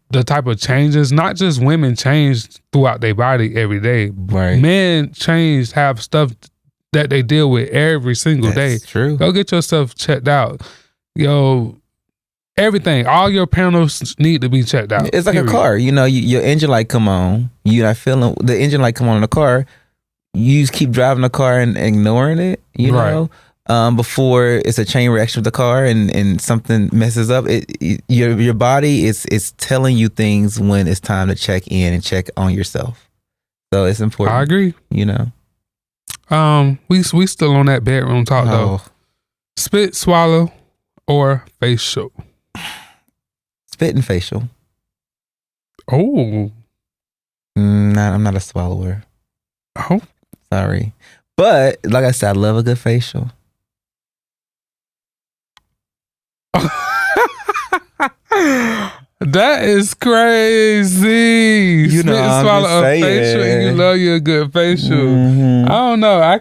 The type of changes, not just women change throughout their body every day. Right. Men change, have stuff that they deal with every single day. True. Go get yourself checked out. Yo, everything, all your panels need to be checked out. It's like a car. You know, your engine light come on. You're not feeling the engine light come on in the car. You just keep driving the car and ignoring it, you know? before it's a chain reaction with the car and something messes up. Your body is telling you things when it's time to check in and check on yourself. So it's important. I agree. You know. We still on that bedroom talk though. Spit, swallow, or facial? Spit and facial. Oh. I'm not a swallower. Oh. Sorry. But like I said, I love a good facial. That is crazy. You know, Spit and I'm swallow just a saying. facial and you love your good facial. Mhm. I don't know. I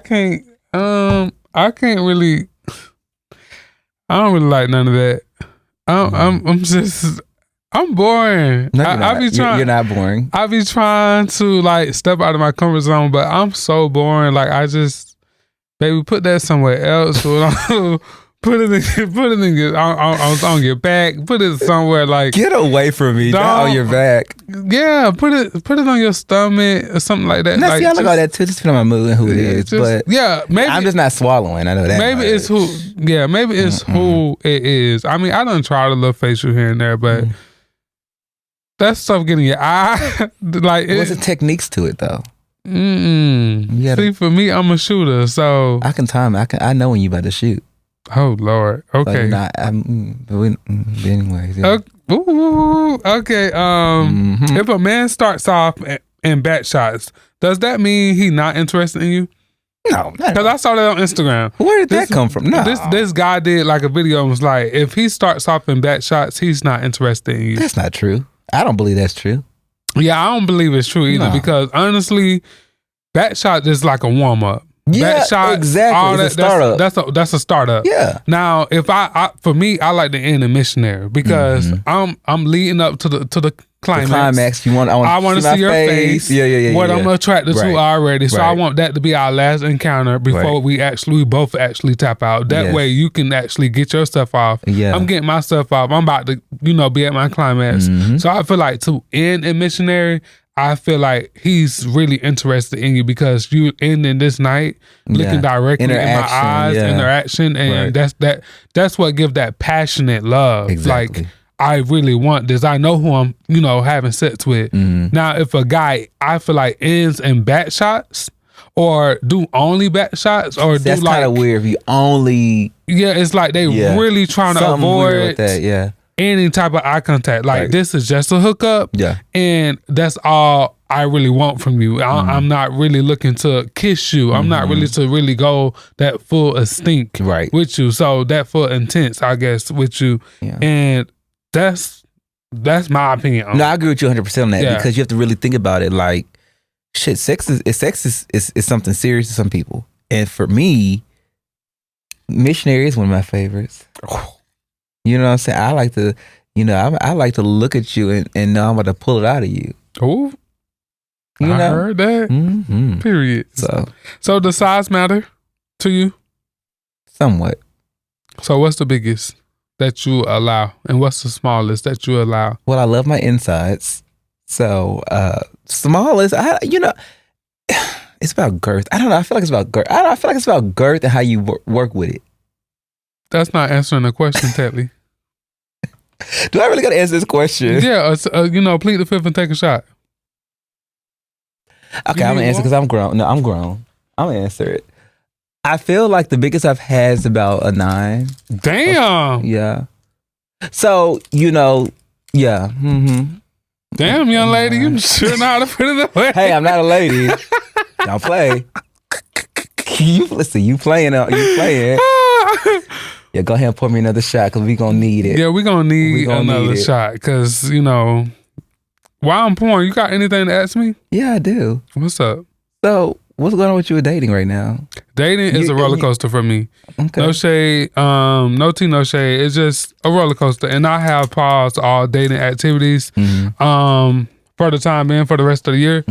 don't really like none of that. I'm boring. No, I be trying. You're not boring. I be trying to like step out of my comfort zone, but I'm so boring. Like baby, put that somewhere else. Put it in. I don't get back. Put it somewhere like. Get away from me. Not on your back. Yeah, put it on your stomach or something like that. No, like, see, I look all that too. Just depending on my mood and who it is. But yeah, maybe I'm just not swallowing. I know that. Maybe it's who. Yeah, maybe it's who it is. I mean, I done tried a little facial here and there, but that stuff getting your eye. Like, what's the techniques to it though? See, for me, I'm a shooter, so I can time. I know when you about to shoot. Oh Lord. Okay. But anyways. Yeah. Okay. If a man starts off in back shots, does that mean he not interested in you? No, because I saw that on Instagram. Where did that come from? No, this guy did like a video and was like, if he starts off in back shots, he's not interested in you. That's not true. I don't believe that's true. Yeah, I don't believe it's true either because honestly, back shot is like a warm up. Yeah, back shot, exactly. It's a startup. That's a startup. Yeah. Now, if for me, I like to end in missionary because I'm leading up to the climax. The climax. I want to see your face. Yeah. What I'm attracted to already. So I want that to be our last encounter before we both actually tap out. That way you can actually get your stuff off. Yeah. I'm getting my stuff off. I'm about to, be at my climax. So I feel like to end in missionary, I feel like he's really interested in you because you ending this night looking directly in my eyes, interaction, and that's what gives that passionate love. Exactly. Like, I really want this. I know who I'm, having sex with. Now, if a guy, I feel like ends in back shots or do only back shots or that's do like kind of weird. If you only it's like they really trying to avoid with that. Any type of eye contact. Like this is just a hookup. Yeah. And that's all I really want from you. I'm not really looking to kiss you. I'm not really to really go that full extinct with you. So that full intense, I guess, with you. Yeah. And that's my opinion on it. No, I agree with you 100% on that because you have to really think about it. Like, shit, sex is something serious to some people. And for me, missionary is one of my favorites. You know what I'm saying? I like to, I like to look at you and know I'm about to pull it out of you. Oh, I heard that. Period. So does size matter to you? Somewhat. So what's the biggest that you allow, and what's the smallest that you allow? Well, I love my insides. So smallest, it's about girth. I don't know. I feel like it's about girth. I feel like it's about girth and how you work with it. That's not answering the question, Tetley. Do I really got to answer this question? Yeah, plead the fifth and take a shot. Okay, I'm going to answer because I'm grown. No, I'm grown. I'm going to answer it. I feel like the biggest I've had is about a 9. Damn. Yeah. So, yeah. Damn, young lady, you sure know how to put it away. Hey, I'm not a lady. Don't play. You playing. Yeah, go ahead and pour me another shot because we're going to need it. Yeah, we're going to need another shot because, while I'm pouring, you got anything to ask me? Yeah, I do. What's up? So, what's going on with you with dating right now? Dating is a roller coaster for me. Okay. No shade, no tea, no shade. It's just a roller coaster. And I have paused all dating activities for the time being, for the rest of the year.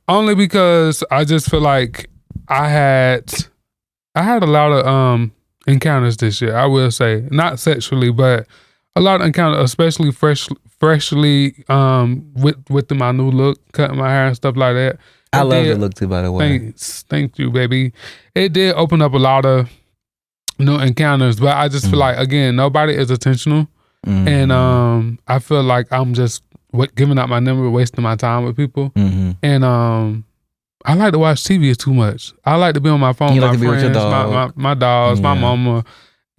Only because I just feel like I had a lot of encounters this year, I will say. Not sexually, but a lot of encounters, especially freshly with my new look, cutting my hair and stuff like that. I love the look too, by the way. Thank you, baby. It did open up a lot of new encounters. But I just feel like, again, nobody is intentional. And I feel like I'm just giving out my number, wasting my time with people. And I like to watch TV too much. I like to be on my phone with my friends, my dogs, my mama,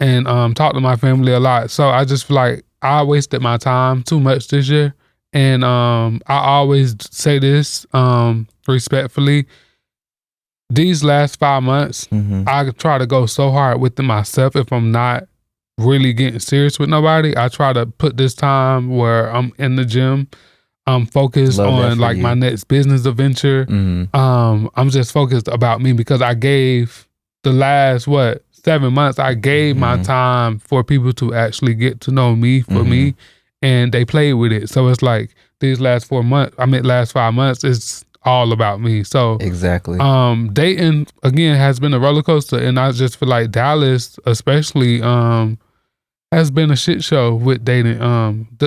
and talk to my family a lot. So I just feel like I wasted my time too much this year. And I always say this respectfully. These last 5 months, I try to go so hard within myself. If I'm not really getting serious with nobody, I try to put this time where I'm in the gym. I'm focused on like my next business adventure. I'm just focused about me because I gave the last 7 months, I gave my time for people to actually get to know me for me, and they played with it. So it's like these last 5 months, it's all about me. So exactly. Dating again has been a roller coaster, and I just feel like Dallas, especially, has been a shit show with dating.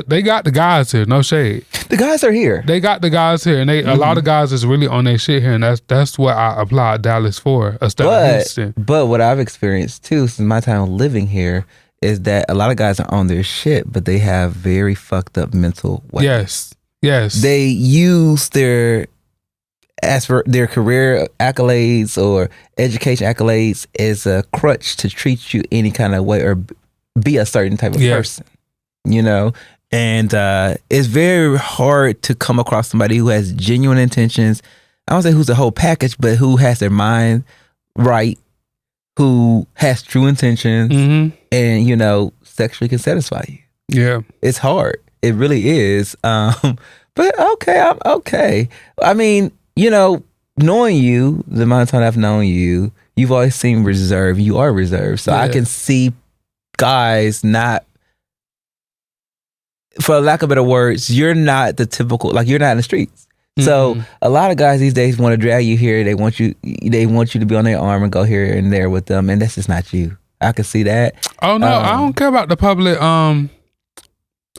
They got the guys here, no shade. The guys are here. They got the guys here, and a lot of guys is really on their shit here, and that's what I applaud Dallas for. But what I've experienced too since my time living here is that a lot of guys are on their shit, but they have very fucked up mental weapons. Yes. They use their career accolades or education accolades as a crutch to treat you any kind of way or be a certain type of person, you know? And it's very hard to come across somebody who has genuine intentions. I don't say who's the whole package, but who has their mind right, who has true intentions, and, you know, sexually can satisfy you. Yeah. It's hard. It really is. But okay, I'm okay. I mean, you know, knowing you, the amount of time I've known you, you've always seemed reserved. You are reserved. So I can see guys not, for lack of better words, you're not the typical, like you're not in the streets. So a lot of guys these days want to drag you here. They want you to be on their arm and go here and there with them. And that's just not you. I can see that. Oh no, I don't care about the public. I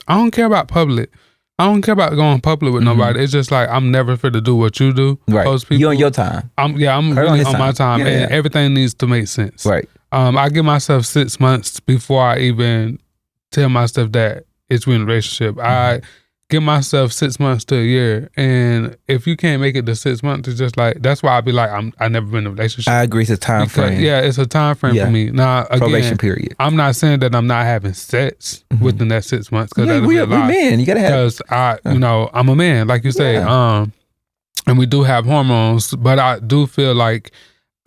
don't care about public. I don't care about going public with nobody. It's just like I'm never fit to do what you do. Right. You on your time. I'm really on my time, and everything needs to make sense. Right. I give myself 6 months before I even tell myself that it's in a relationship. I give myself 6 months to a year, and if you can't make it to 6 months, it's just like that's why I be like I never been in a relationship. I agree, it's a time frame. Yeah, it's a time frame for me. Now again, probation period. I'm not saying that I'm not having sex within that 6 months because we're men. You gotta have because I'm a man, like you say, and we do have hormones, but I do feel like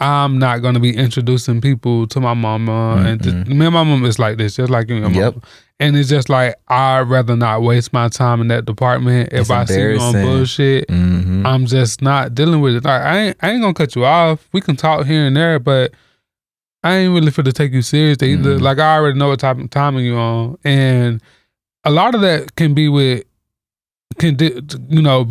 I'm not gonna be introducing people to my mama, and me and my mama is like this, just like you and your mama. And it's just like I'd rather not waste my time in that department. If I see you on bullshit, I'm just not dealing with it. Like I ain't gonna cut you off. We can talk here and there, but I ain't really fit to take you serious either. Like I already know what type of timing you on, and a lot of that can be be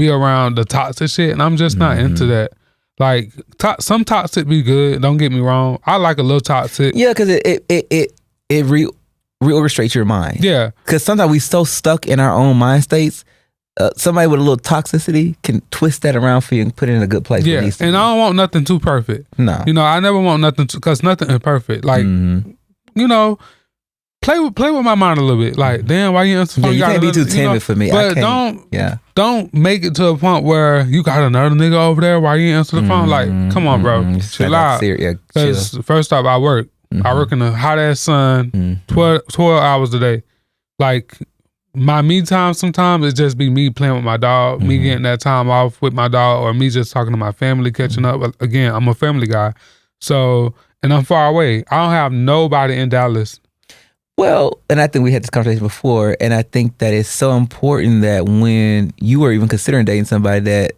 around the toxic shit, and I'm just not into that. Like some toxic be good. Don't get me wrong. I like a little toxic. Yeah, because it reorchestrates your mind. Yeah, because sometimes we so stuck in our own mind states. Somebody with a little toxicity can twist that around for you and put it in a good place. Yeah, and I don't want nothing too perfect. No, I never want nothing because nothing is perfect. Like play with my mind a little bit. Like, damn, why you answer phone? You can't be too timid for me. But don't make it to a point where you got another nigga over there. Why you answer the phone? Like, come on, bro, chill out. Because first off, I work. I work in a hot ass sun, 12 hours a day. Like my me time sometimes it just be me playing with my dog, me getting that time off with my dog, or me just talking to my family, catching up. Again, I'm a family guy, so and I'm far away. I don't have nobody in Dallas. Well, and I think we had this conversation before, and I think that it's so important that when you are even considering dating somebody that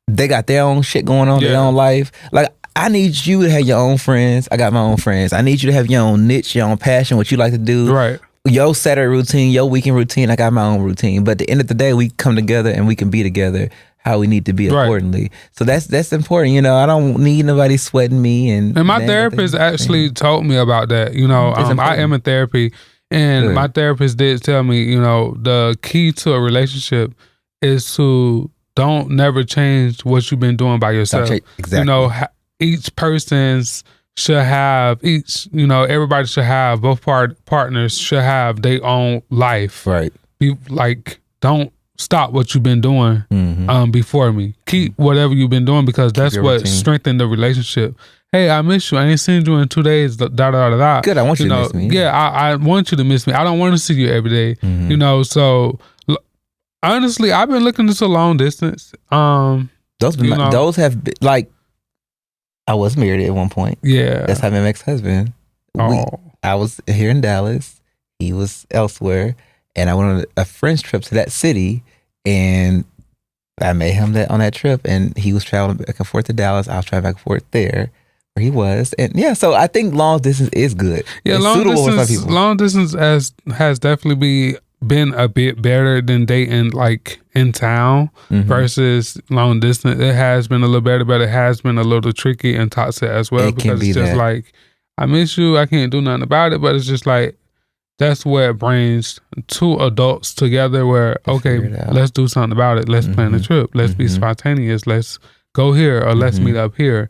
they got their own shit going on, their own life. Like, I need you to have your own friends. I got my own friends. I need you to have your own niche, your own passion, what you like to do. Right. Your Saturday routine, your weekend routine. I got my own routine. But at the end of the day, we come together and we can be together how we need to be accordingly. So that's important. I don't need nobody sweating me. And my therapist actually told me about that. I am in therapy. And my therapist did tell me, the key to a relationship is to don't never change what you've been doing by yourself. Exactly. Each person's should have everybody should have, both partners should have their own life. Right. Be like, don't stop what you've been doing before me. Keep whatever you've been doing, because that's what routine. strengthened the relationship. Hey, I miss you. I ain't seen you in 2 days. Da da da da. Good. I want you to miss me. Yeah, I want you to miss me. I don't want to see you every day. So honestly, I've been looking into long distance. Those have been, like, I was married at one point. Yeah, that's how I met my ex-husband. I was here in Dallas. He was elsewhere, and I went on a friend's trip to that city, and I met him on that trip, and he was traveling back and forth to Dallas. I was traveling back and forth there where he was, and so I think long distance is good. Yeah, it's long distance has definitely been a bit better than dating like in town versus long distance. It has been a little better, but it has been a little tricky and toxic as well, because it's just like, I miss you, I can't do nothing about it, but it's just like, that's where it brings two adults together where, okay, let's do something about it. Let's plan a trip. Let's be spontaneous. Let's go here, or let's meet up here.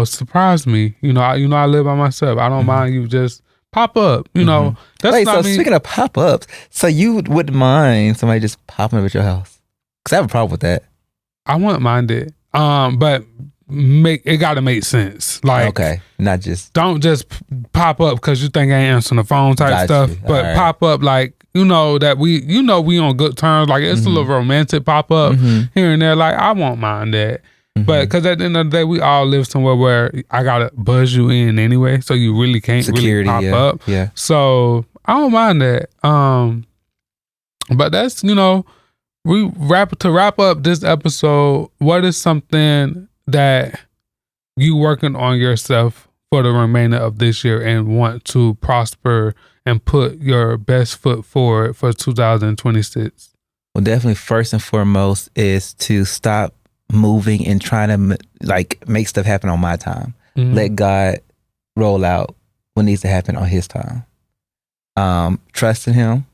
Surprise me. I live by myself. I don't mind you just pop up. That's speaking of pop-ups, so you wouldn't mind somebody just popping up at your house? Because I have a problem with that. I wouldn't mind it. But it got to make sense. Like, okay, not just don't just pop up because you think I ain't answering the phone type stuff. But pop up like, that we on good terms. Like, it's a little romantic pop up here and there. Like, I won't mind that. But because at the end of the day, we all live somewhere where I gotta buzz you in anyway, so you really can't really pop up. Yeah. So I don't mind that. But that's we wrap up this episode. What is something that you working on yourself for the remainder of this year and want to prosper and put your best foot forward for 2026? Well, definitely first and foremost is to stop moving and trying to like make stuff happen on my time. Let God roll out what needs to happen on his time. Trust in him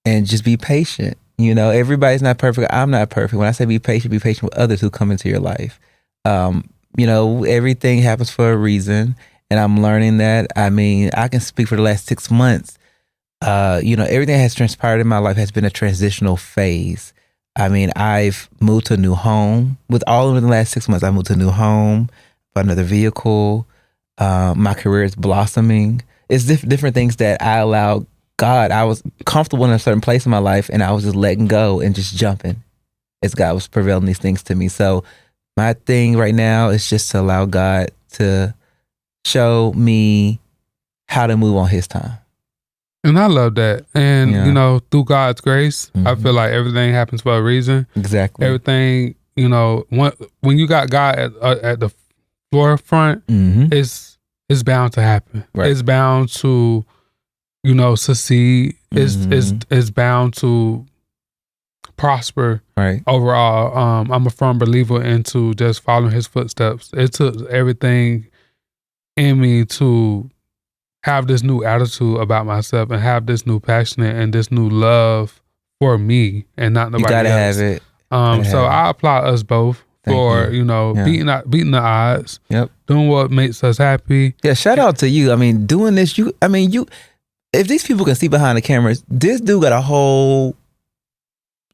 and just be patient. Everybody's not perfect. I'm not perfect. When I say be patient with others who come into your life. Everything happens for a reason, and I'm learning that. I mean, I can speak for the last 6 months. Everything that has transpired in my life has been a transitional phase. I mean, I've moved to a new home. With all of the last 6 months, I moved to a new home, bought another vehicle. My career is blossoming. It's different things that I allowed God. I was comfortable in a certain place in my life, and I was just letting go and just jumping as God was prevailing these things to me. So my thing right now is just to allow God to show me how to move on his time. And I love that. And, through God's grace, I feel like everything happens for a reason. Exactly. Everything, when you got God at the forefront, it's bound to happen. Right. It's bound to, succeed. It's bound to prosper. Right. Overall. I'm a firm believer into just following his footsteps. It took everything in me to have this new attitude about myself and have this new passion and this new love for me and not nobody else. You gotta have it. I applaud us both for beating the odds. Yep. Doing what makes us happy. Yeah. Shout out to you. I mean, doing this. If these people can see behind the cameras, this dude got a whole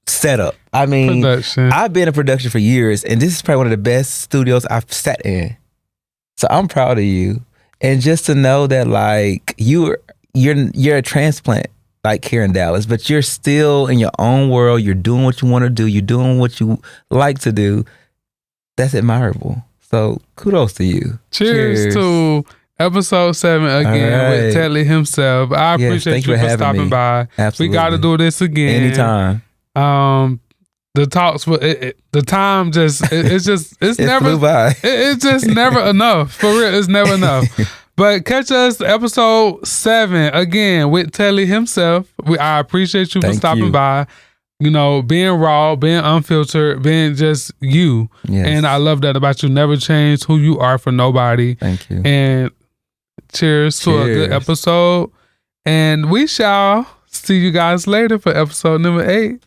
setup. I mean, I've been in production for years, and this is probably one of the best studios I've sat in. So I'm proud of you. And just to know that, like, you're a transplant, like here in Dallas, but you're still in your own world. You're doing what you want to do. You're doing what you like to do. That's admirable. So kudos to you. Cheers to episode 7 again with Telly himself. I appreciate you for stopping by. Absolutely. We got to do this again Anytime. The talks, the time it's never flew by. It's just never enough. For real, it's never enough. But catch us episode 7 again with Telly himself. I appreciate you for stopping by. Being raw, being unfiltered, being just you. Yes. And I love that about you. Never change who you are for nobody. Thank you. And cheers to a good episode. And we shall see you guys later for episode number 8.